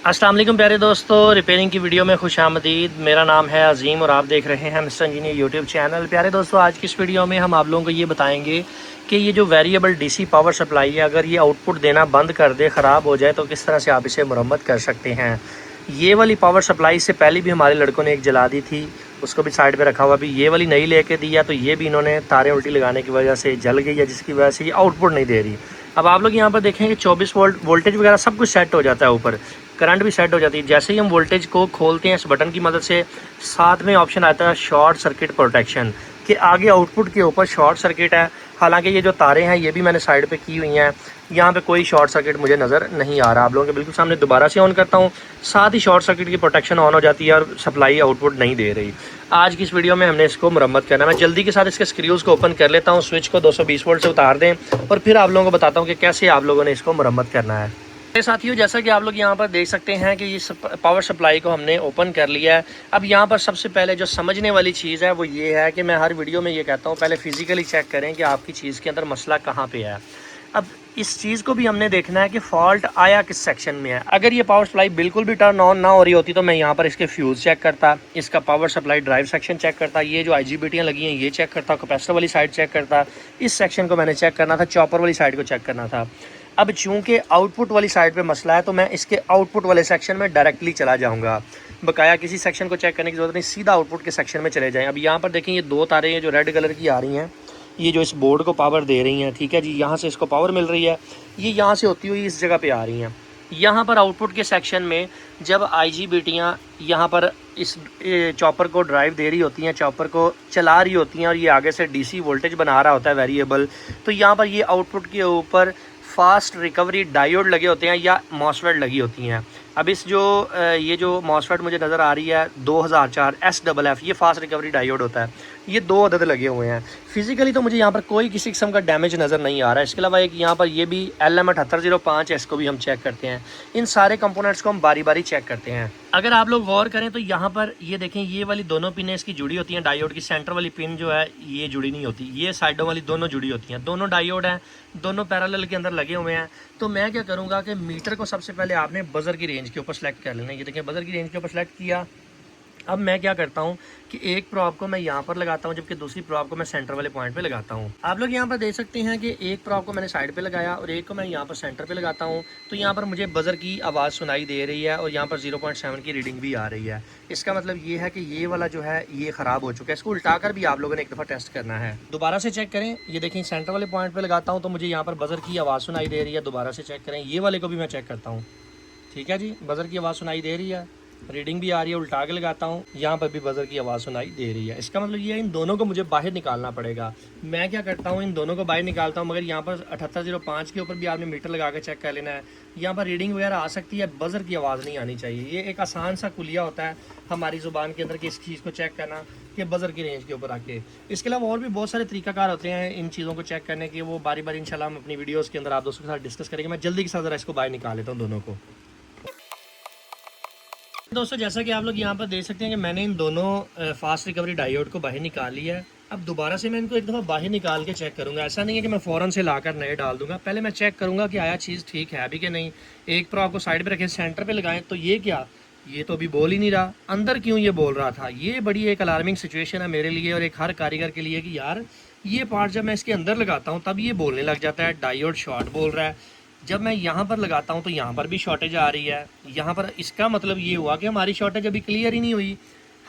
अस्सलाम वालेकुम प्यारे दोस्तों, रिपेयरिंग की वीडियो में खुश आमदीद। मेरा नाम है अजीम और आप देख रहे हैं मिस्टर इंजीनियर यूट्यूब चैनल। प्यारे दोस्तों, आज की इस वीडियो में हम आप लोगों को ये बताएंगे कि ये जो वेरिएबल डीसी पावर सप्लाई है, अगर ये आउटपुट देना बंद कर दे, ख़राब हो जाए, तो किस तरह से आप इसे मुरम्मत कर सकते हैं। ये वाली पावर सप्लाई से पहले भी हमारे लड़कों ने एक जला दी थी, उसको भी साइड पे रखा हुआ। अभी ये वाली नई लेके दी है, तो ये भी इन्होंने तारें उल्टी लगाने की वजह से जल गई है, जिसकी वजह से ये आउटपुट नहीं दे रही। अब आप लोग यहाँ पर देखें कि 24 वोल्ट वोल्टेज वगैरह सब कुछ सेट हो जाता है, ऊपर करंट भी सेट हो जाती है। जैसे ही हम वोल्टेज को खोलते हैं इस बटन की मदद से, साथ में ऑप्शन आता है शॉर्ट सर्किट प्रोटेक्शन, कि आगे आउटपुट के ऊपर शॉर्ट सर्किट है। हालांकि ये जो तारें हैं ये भी मैंने साइड पे की हुई हैं, यहाँ पे कोई शॉर्ट सर्किट मुझे नज़र नहीं आ रहा। आप लोगों के बिल्कुल सामने दोबारा से ऑन करता हूँ, साथ ही शॉर्ट सर्किट की प्रोटेक्शन ऑन हो जाती है और सप्लाई आउटपुट नहीं दे रही। आज की इस वीडियो में हमने इसको मुरम्मत करना है। मैं जल्दी के साथ इसके स्क्रूज़ को ओपन कर लेता हूँ, स्विच को 220 वोल्ट से उतार दें और फिर आप लोगों को बताता हूँ कि कैसे आप लोगों ने इसको मुरम्मत करना है। साथियों, जैसा कि आप लोग यहाँ पर देख सकते हैं कि ये पावर सप्लाई को हमने ओपन कर लिया है। अब यहाँ पर सबसे पहले जो समझने वाली चीज़ है वो ये है कि मैं हर वीडियो में ये कहता हूँ, पहले फिजिकली चेक करें कि आपकी चीज़ के अंदर मसला कहाँ पे है। अब इस चीज़ को भी हमने देखना है कि फॉल्ट आया किस सेक्शन में है। अगर ये पावर सप्लाई बिल्कुल भी टर्न ऑन ना हो रही होती तो मैं यहाँ पर इसके फ्यूज़ चेक करता, इसका power supply drive section check करता, ये जो IGBTयाँ लगी हैं ये चेक करता, कैपेसिटर वाली साइड चेक करता, इस सेक्शन को मैंने चेक करना था, चॉपर वाली साइड को चेक करना था। अब चूंकि आउटपुट वाली साइड पे मसला है तो मैं इसके आउटपुट वाले सेक्शन में डायरेक्टली चला जाऊंगा, बकाया किसी सेक्शन को चेक करने की ज़रूरत नहीं, सीधा आउटपुट के सेक्शन में चले जाएं। अब यहाँ पर देखें, ये दो तारें हैं जो रेड कलर की आ रही हैं, ये जो इस बोर्ड को पावर दे रही हैं, ठीक है जी, यहाँ से इसको पावर मिल रही है, ये यहाँ से होती हुई इस जगह पे आ रही हैं। यहाँ पर आउटपुट के सेक्शन में जब IGBTयाँ यहाँ पर इस चॉपर को ड्राइव दे रही होती हैं, चॉपर को चला रही होती हैं और ये आगे से DC वोल्टेज बना रहा होता है वेरिएबल, तो यहाँ पर ये आउटपुट के ऊपर फास्ट रिकवरी डायोड लगे होते हैं या मॉसफेट लगी होती हैं। अब इस जो ये जो मॉसफेट मुझे नज़र आ रही है 2004 SFF, ये फास्ट रिकवरी डायोड होता है, ये 2 अदद लगे हुए हैं। फिजिकली तो मुझे यहाँ पर कोई किसी किस्म का डैमेज नज़र नहीं आ रहा है। इसके अलावा एक यहाँ पर ये भी LM7805 है, इसको भी हम चेक करते हैं। इन सारे कंपोनेंट्स को हम बारी बारी चेक करते हैं। अगर आप लोग गौर करें तो यहाँ पर ये देखें, ये वाली दोनों पिनें इसकी जुड़ी होती हैं डायोड की। सेंटर वाली पिन जो है ये जुड़ी नहीं होती, ये साइडों वाली दोनों जुड़ी होती हैं। दोनों डायोड हैं, दोनों पैरेलल के अंदर लगे हुए हैं। तो मैं क्या करूँगा कि मीटर को सबसे पहले आपने बजर की रेंज के ऊपर सेलेक्ट कर लेना है। ये देखें, बजर की रेंज के ऊपर सेलेक्ट किया। अब मैं क्या करता हूँ कि एक प्रॉब को मैं यहाँ पर लगाता हूँ, जबकि दूसरी प्रॉब को मैं सेंटर वाले पॉइंट पे लगाता हूँ। आप लोग यहाँ पर देख सकते हैं कि एक प्रॉब को मैंने साइड पे लगाया और एक को मैं यहाँ पर सेंटर पे लगाता हूँ, तो यहाँ पर मुझे बजर की आवाज़ सुनाई दे रही है और यहाँ पर 0.7 की रीडिंग भी आ रही है। इसका मतलब ये है कि ये वाला जो है ये ख़राब हो चुका है। इसको उल्टा कर भी आप लोगों ने एक दफ़ा टेस्ट करना है। दोबारा से चेक करें, ये देखें सेंटर वाले पॉइंट पर लगाता हूँ तो मुझे यहाँ पर बजर की आवाज़ सुनाई दे रही है। दोबारा से चेक करें, ये वाले को भी मैं चेक करता हूँ, ठीक है जी, बजर की आवाज़ सुनाई दे रही है, रीडिंग भी आ रही है। उल्टा के लगाता हूँ, यहाँ पर भी बजर की आवाज़ सुनाई दे रही है। इसका मतलब ये है इन दोनों को मुझे बाहर निकालना पड़ेगा। मैं क्या करता हूँ, इन दोनों को बाहर निकालता हूँ, मगर यहाँ पर 7805 के ऊपर भी आपने मीटर लगा के चेक कर लेना है। यहाँ पर रीडिंग वगैरह आ सकती है, बजर की आवाज़ नहीं आनी चाहिए। ये एक आसान सा कुलिया होता है हमारी ज़ुबान के अंदर कि इस चीज़ को चेक करना कि बजर की रेंज के ऊपर आके। इसके अलावा और भी बहुत सारे तरीकाकार होते हैं इन चीज़ों को चेक करने के, वो बारी बारी इंशाल्लाह हम अपनी वीडियोज़ के अंदर आप दोस्तों के साथ डिस्कस करेंगे। मैं जल्दी के साथ ज़रा इसको बाहर निकाल लेता हूँ दोनों को। दोस्तों, जैसा कि आप लोग यहाँ पर देख सकते हैं कि मैंने इन दोनों फास्ट रिकवरी डायोड को बाहर निकाल लिया है। अब दोबारा से मैं इनको एक दफ़ा बाहर निकाल के चेक करूँगा। ऐसा नहीं है कि मैं फ़ौरन से लाकर नए डाल दूँगा, पहले मैं चेक करूँगा कि आया चीज़ ठीक है अभी कि नहीं। एक प्रो आपको साइड पे रखें, सेंटर पे लगाएं, तो ये क्या, ये तो अभी बोल ही नहीं रहा, अंदर क्यों ये बोल रहा था। ये बड़ी एक अलार्मिंग सिचुएशन है मेरे लिए और एक हर कारीगर के लिए कि यार ये पार्ट जब मैं इसके अंदर लगाता हूँ तब ये बोलने लग जाता है, डायोड शॉर्ट बोल रहा है। जब मैं यहाँ पर लगाता हूँ तो यहाँ पर भी शॉर्टेज आ रही है। यहाँ पर इसका मतलब ये हुआ कि हमारी शॉर्टेज अभी क्लियर ही नहीं हुई।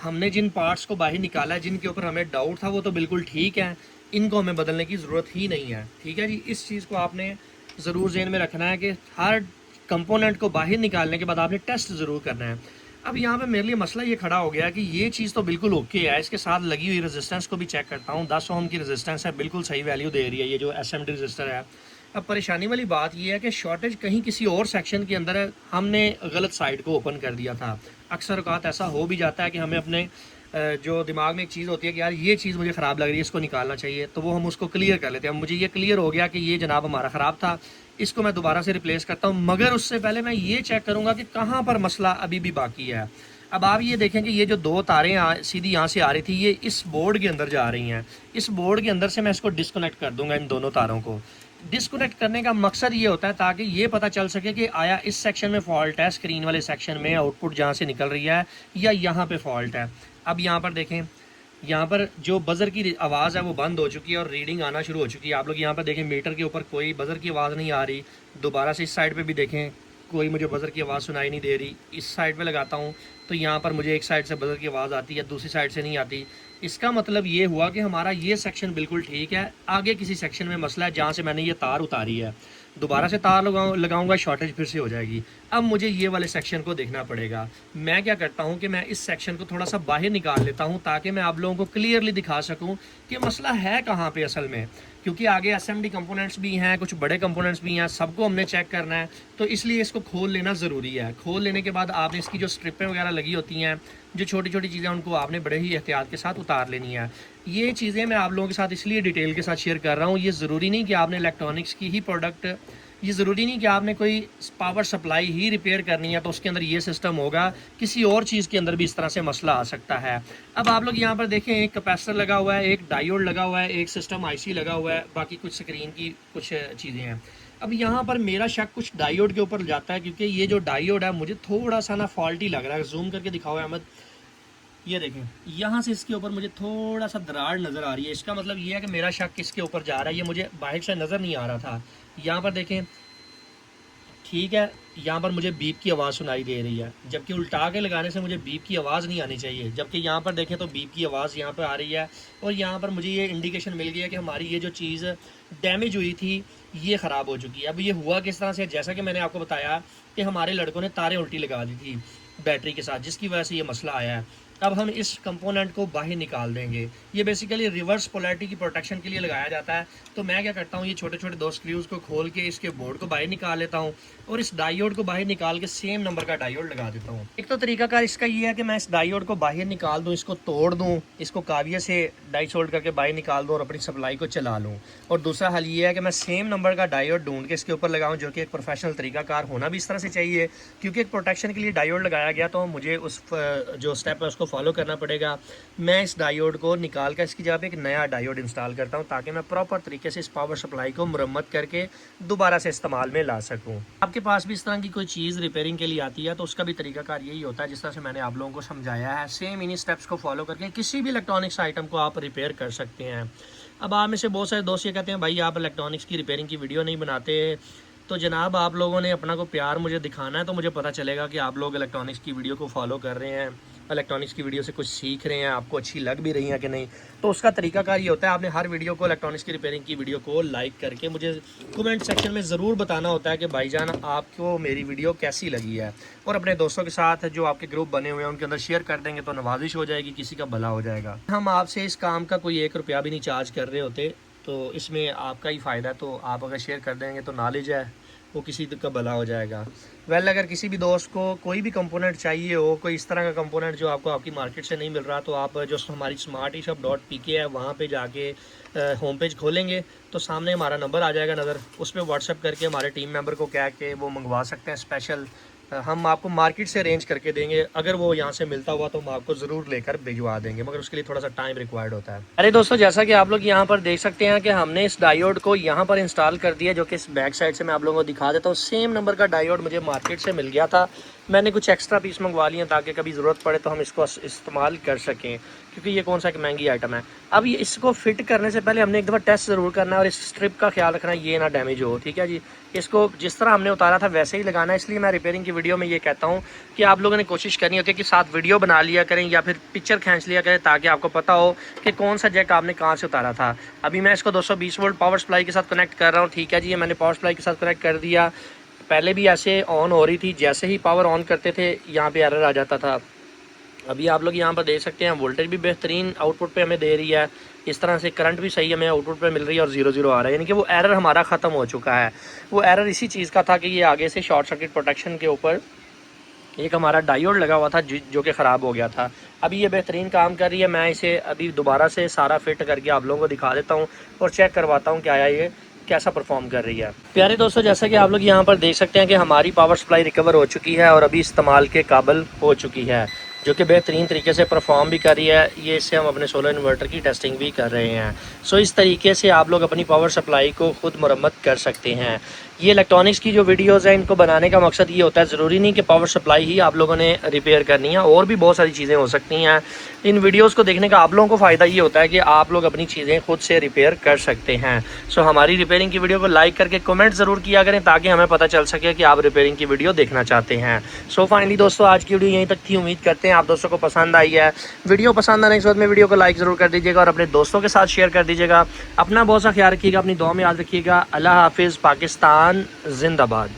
हमने जिन पार्ट्स को बाहर निकाला है, जिनके ऊपर हमें डाउट था, वो तो बिल्कुल ठीक है, इनको हमें बदलने की ज़रूरत ही नहीं है, ठीक है जी। इस चीज़ को आपने ज़रूर ज़हन में रखना है कि हर कंपोनेंट को बाहर निकालने के बाद आपने टेस्ट ज़रूर करना है। अब यहाँ पे मेरे लिए मसला ये खड़ा हो गया कि ये चीज़ तो बिल्कुल ओके है, इसके साथ लगी हुई रेजिस्टेंस को भी चेक करता हूँ, 10 ओम की रेजिस्टेंस है, बिल्कुल सही वैल्यू दे रही है ये जो SMD रजिस्टर है। अब परेशानी वाली बात यह है कि शॉर्टेज कहीं किसी और सेक्शन के अंदर है, हमने गलत साइड को ओपन कर दिया था। अक्सर औक़ात ऐसा हो भी जाता है कि हमें अपने जो दिमाग में एक चीज़ होती है कि यार ये चीज़ मुझे ख़राब लग रही है, इसको निकालना चाहिए, तो वो हम उसको क्लियर कर लेते हैं। मुझे ये क्लियर हो गया कि ये जनाब हमारा ख़राब था, इसको मैं दोबारा से रिप्लेस करता हूँ, मगर उससे पहले मैं ये चेक करूँगा कि कहाँ पर मसला अभी भी बाकी है। अब आप ये देखें कि ये जो दो तारें सीधी यहाँ से आ रही थी, ये इस बोर्ड के अंदर जा रही हैं। इस बोर्ड के अंदर से मैं इसको डिस्कनेक्ट कर दूंगा, इन दोनों तारों को। डिस्कनेक्ट करने का मकसद ये होता है ताकि ये पता चल सके कि आया इस सेक्शन में फॉल्ट है, स्क्रीन वाले सेक्शन में आउटपुट जहाँ से निकल रही है, या यहाँ पे फॉल्ट है। अब यहाँ पर देखें, यहाँ पर जो बज़र की आवाज़ है वो बंद हो चुकी है और रीडिंग आना शुरू हो चुकी है। आप लोग यहाँ पर देखें, मीटर के ऊपर कोई बज़र की आवाज़ नहीं आ रही। दोबारा से इस साइड पे भी देखें, कोई मुझे बज़र की आवाज़ सुनाई नहीं दे रही। इस साइड पे लगाता हूँ तो यहाँ पर मुझे एक साइड से बज़र की आवाज़ आती है, दूसरी साइड से नहीं आती। इसका मतलब ये हुआ कि हमारा ये सेक्शन बिल्कुल ठीक है, आगे किसी सेक्शन में मसला है जहाँ से मैंने ये तार उतारी है। दोबारा से तार लगाऊंगा, शॉर्टेज फिर से हो जाएगी। अब मुझे ये वाले सेक्शन को देखना पड़ेगा। मैं क्या करता हूँ कि मैं इस सेक्शन को थोड़ा सा बाहर निकाल लेता हूँ ताकि मैं आप लोगों को क्लियरली दिखा सकूँ कि मसला है कहाँ पे असल में, क्योंकि आगे एसएमडी कंपोनेंट्स भी हैं, कुछ बड़े कंपोनेंट्स भी हैं, सबको हमने चेक करना है। तो इसलिए इसको खोल लेना ज़रूरी है। खोल लेने के बाद आपने इसकी जो स्ट्रिपें वगैरह लगी होती हैं, जो छोटी छोटी चीज़ें, उनको आपने बड़े ही एहतियात के साथ उतार लेनी है। ये चीज़ें मैं आप लोगों के साथ इसलिए डिटेल के साथ शेयर कर रहा हूँ। ये ज़रूरी नहीं कि आपने इलेक्ट्रॉनिक्स की ही प्रोडक्ट, ये ज़रूरी नहीं कि आपने कोई पावर सप्लाई ही रिपेयर करनी है तो उसके अंदर ये सिस्टम होगा। किसी और चीज़ के अंदर भी इस तरह से मसला आ सकता है। अब आप लोग यहाँ पर देखें, एक कैपेसिटर लगा हुआ है, एक डायोड लगा हुआ है, एक सिस्टम आईसी लगा हुआ है, बाकी कुछ स्क्रीन की कुछ चीज़ें हैं। अब यहाँ पर मेरा शक कुछ डायोड के ऊपर जाता है, क्योंकि ये जो डायोड है मुझे थोड़ा सा ना फॉल्टी लग रहा है। जूम करके दिखाओ अहमद, ये देखें, यहाँ से इसके ऊपर मुझे थोड़ा सा दरार नज़र आ रही है। इसका मतलब ये है कि मेरा शक किसके ऊपर जा रहा है, ये मुझे बाहर से नज़र नहीं आ रहा था। यहाँ पर देखें, ठीक है, यहाँ पर मुझे बीप की आवाज़ सुनाई दे रही है, जबकि उल्टा के लगाने से मुझे बीप की आवाज़ नहीं आनी चाहिए। जबकि यहाँ पर देखें तो बीप की आवाज़ यहाँ पर आ रही है, और यहाँ पर मुझे ये इंडिकेशन मिल गया कि हमारी ये जो चीज़ डैमेज हुई थी ये ख़राब हो चुकी है। अब ये हुआ किस तरह से, जैसा कि मैंने आपको बताया कि हमारे लड़कों ने तारें उल्टी लगा दी थी बैटरी के साथ, जिसकी वजह से ये मसला आया है। अब हम इस कंपोनेंट को बाहर निकाल देंगे। ये बेसिकली रिवर्स पोलैरिटी की प्रोटेक्शन के लिए लगाया जाता है। तो मैं क्या करता हूँ, ये छोटे छोटे दो स्क्रूज को खोल के इसके बोर्ड को बाहर निकाल लेता हूँ और इस डायोड को बाहर निकाल के सेम नंबर का डायोड लगा देता हूँ। एक तो तरीकाकार इसका ये है कि मैं इस डायोड को बाहर निकाल दूँ, इसको तोड़ दूँ, इसको काविया से डाई सोल्ड करके बाहर निकाल दूँ और अपनी सप्लाई को चला लूँ। और दूसरा हल ये है कि मैं सेम नंबर का डायोड ढूंढ के इसके ऊपर लगाऊँ, जो कि एक प्रोफेशनल तरीकाकार होना भी इस तरह से चाहिए, क्योंकि एक प्रोटेक्शन के लिए डायोड लगाया गया तो मुझे उस जो स्टेप है उसको फॉलो करना पड़ेगा। मैं इस डायोड को निकाल कर इसकी जगह पे एक नया डायोड इंस्टॉल करता हूं ताकि मैं प्रॉपर तरीके से इस पावर सप्लाई को मुरम्मत करके दोबारा से इस्तेमाल में ला सकूं। आपके पास भी इस तरह की कोई चीज़ रिपेयरिंग के लिए आती है तो उसका भी तरीकाकार यही होता है जिस तरह से मैंने आप लोगों को समझाया है। सेम इन्हीं स्टेप्स को फॉलो करके किसी भी इलेक्ट्रॉनिक्स आइटम को आप रिपेयर कर सकते हैं। अब आप में से बहुत सारे दोस्त ये कहते हैं, भाई आप इलेक्ट्रॉनिक्स की रिपेयरिंग की वीडियो नहीं बनाते। तो जनाब, आप लोगों ने अपना को प्यार मुझे दिखाना है तो मुझे पता चलेगा कि आप लोग इलेक्ट्रॉनिक्स की वीडियो को फॉलो कर रहे हैं, इलेक्ट्रॉनिक्स की वीडियो से कुछ सीख रहे हैं, आपको अच्छी लग भी रही है कि नहीं। तो उसका तरीकाकार ये होता है, आपने हर वीडियो को, इलेक्ट्रॉनिक्स की रिपेयरिंग की वीडियो को लाइक करके मुझे कमेंट सेक्शन में ज़रूर बताना होता है कि भाईजान आपको मेरी वीडियो कैसी लगी है, और अपने दोस्तों के साथ जो आपके ग्रुप बने हुए हैं उनके अंदर शेयर कर देंगे तो नवाजिश हो जाएगी, किसी का भला हो जाएगा। हम आपसे इस काम का कोई 1 रुपया भी नहीं चार्ज कर रहे होते, तो इसमें आपका ही फ़ायदा। तो आप अगर शेयर कर देंगे तो नॉलेज है वो किसी का भला हो जाएगा। अगर किसी भी दोस्त को कोई भी कंपोनेंट चाहिए हो, कोई इस तरह का कंपोनेंट जो आपको आपकी मार्केट से नहीं मिल रहा, तो आप जो हमारी smarteshop.pk है वहाँ पे जाके होम पेज खोलेंगे तो सामने हमारा नंबर आ जाएगा नज़र, उस पर व्हाट्सअप करके हमारे टीम मेंबर को कह के वो मंगवा सकते हैं। स्पेशल हम आपको मार्केट से अरेंज करके देंगे, अगर वो यहाँ से मिलता हुआ तो हम आपको ज़रूर लेकर भिजवा देंगे, मगर उसके लिए थोड़ा सा टाइम रिक्वायर्ड होता है। अरे दोस्तों, जैसा कि आप लोग यहाँ पर देख सकते हैं कि हमने इस डायोड को यहाँ पर इंस्टॉल कर दिया, जो कि इस बैक साइड से मैं आप लोगों को दिखा देता हूँ। सेम नंबर का डायोड मुझे मार्केट से मिल गया था, मैंने कुछ एक्स्ट्रा पीस मंगवा लिए ताकि कभी ज़रूरत पड़े तो हम इसको इस्तेमाल कर सकें, क्योंकि ये कौन सा एक महंगी आइटम है। अब ये इसको फिट करने से पहले हमने एक दफ़ा टेस्ट ज़रूर करना है और इस स्ट्रिप का ख्याल रखना है ये ना डैमेज हो, ठीक है जी। इसको जिस तरह हमने उतारा था वैसे ही लगाना है। इसलिए मैं रिपेयरिंग की वीडियो में ये कहता हूँ कि आप लोगों ने कोशिश करनी होती है कि साथ वीडियो बना लिया करें या फिर पिक्चर खींच लिया करें, ताकि आपको पता हो कि कौन सा जैक आपने कहाँ से उतारा था। अभी मैं इसको 220 वोल्ट पावर सप्लाई के साथ कनेक्ट कर रहा हूँ, ठीक है जी। ये मैंने पावर सप्लाई के साथ कनेक्ट कर दिया। पहले भी ऐसे ऑन हो रही थी, जैसे ही पावर ऑन करते थे यहाँ पे एरर आ जाता था। अभी आप लोग यहाँ पर देख सकते हैं वोल्टेज भी बेहतरीन आउटपुट पे हमें दे रही है, इस तरह से करंट भी सही हमें आउटपुट पे मिल रही है और 0-0 आ रहा है, यानी कि वो एरर हमारा ख़त्म हो चुका है। वो एरर इसी चीज़ का था कि ये आगे से शॉर्ट सर्किट प्रोटेक्शन के ऊपर एक हमारा डायोड लगा हुआ था जो कि ख़राब हो गया था। अभी ये बेहतरीन काम कर रही है। मैं इसे अभी दोबारा से सारा फिट करके आप लोगों को दिखा देता हूँ और चेक करवाता हूँ कि आया ये कैसा परफॉर्म कर रही है। प्यारे दोस्तों, जैसा कि आप लोग यहाँ पर देख सकते हैं कि हमारी पावर सप्लाई रिकवर हो चुकी है और अभी इस्तेमाल के काबिल हो चुकी है। जो कि बेहतरीन तरीके से परफॉर्म भी कर रही है। ये इससे हम अपने सोलर इन्वर्टर की टेस्टिंग भी कर रहे हैं। सो इस तरीके से आप लोग अपनी पावर सप्लाई को खुद मरम्मत कर सकते हैं। ये इलेक्ट्रॉनिक्स की जो वीडियोस हैं, इनको बनाने का मकसद ये होता है, ज़रूरी नहीं कि पावर सप्लाई ही आप लोगों ने रिपेयर करनी है, और भी बहुत सारी चीज़ें हो सकती हैं। इन वीडियोस को देखने का आप लोगों को फ़ायदा ये होता है कि आप लोग अपनी चीज़ें खुद से रिपेयर कर सकते हैं। सो हमारी रिपेयरिंग की वीडियो को लाइक करके कमेंट ज़रूर किया करें, ताकि हमें पता चल सके कि आप रिपेयरिंग की वीडियो देखना चाहते हैं। सो फाइनली दोस्तों, आज की वीडियो यहीं तक थी। उम्मीद करते हैं आप दोस्तों को पसंद आई है। वीडियो पसंद आने के बाद में वीडियो को लाइक ज़रूर कर दीजिएगा और अपने दोस्तों के साथ शेयर कर दीजिएगा। अपना बहुत सा ख्याल रखिएगा, अपनी दुआ में याद रखिएगा। अल्लाह हाफिज़। पाकिस्तान जिंदाबाद।